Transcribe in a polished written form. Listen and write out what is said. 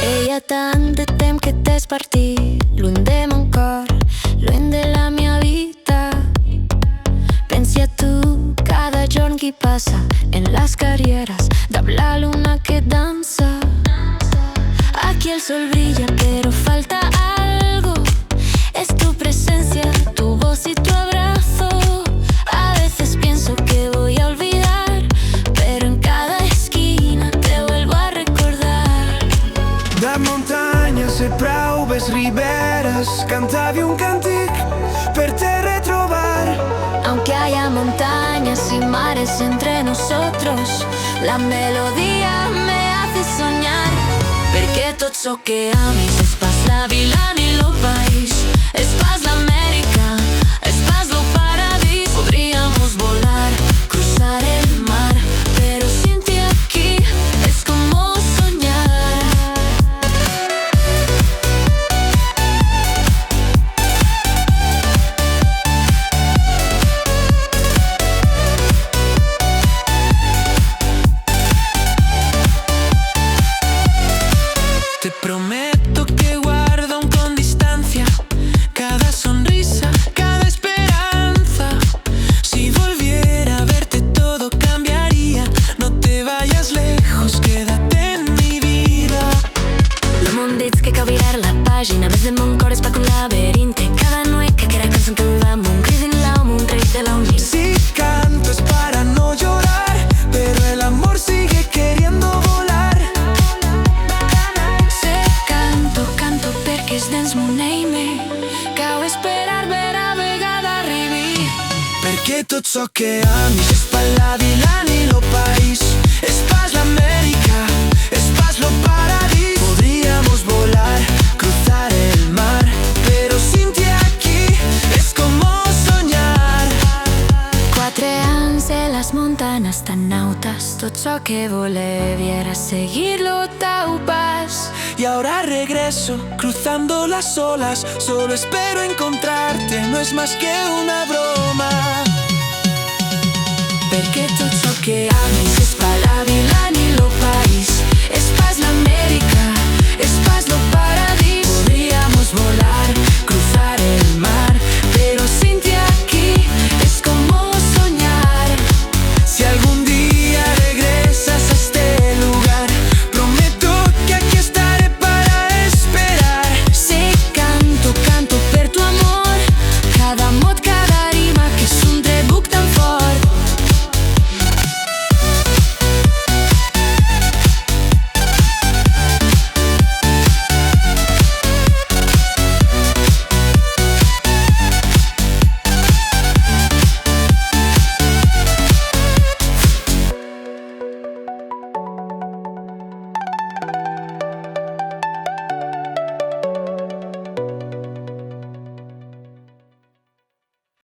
Deia tant de temps que t'és partit, lluny de mon cor, lluny de la meva vida. Pensi a tu cada jorn que passa en les carreras de la luna que dansa. Aquí el sol brilla pero falta algo, es tu presencia, tu voz y tu abrazo. A veces pienso que voy a olvidar, pero en cada esquina te vuelvo a recordar. De muntanyes i preuves riberes cantavi un càntic per te retrobar. Aunque haya montañas y mares entre nosotros, la melodía me hace soñar. Perché tot ciò che ami és pas la vila ni lo país, és pas l'Amèrica, és pas lo paradís. Podríamos volar, cruzar el mar, pero sin ti aquí es como soñar. Te prometo que guardo aún con distancia cada sonrisa, cada esperanza. Si volviera a verte todo cambiaría. No te vayas lejos, quédate en mi vida. No me'n dits que cal virar la pàgina, més de mon cor és pa un laberinto. Cada noche que quiera canción que va un crit en l'alma, un tret de la unión. Si canto es para no llorar, pero el amor sigue queriendo volar. Se canto perquè és dins mon aime. Cal esperar ver a vegada arribi. Perché tot ciò che ami és pa la vila ni lo país, és pas l'Amèrica, és pas lo paradís. Podríamos volar, cruzar el mar, pero sin ti aquí es como soñar. 4 anys de les montanes tan altas, tot ciò que volevi era seguir-lo teu pas. Y ahora regreso, cruzando las olas, solo espero encontrarte, no es más que una broma. Perché tot ciò che ami és pa la vila ni lo país,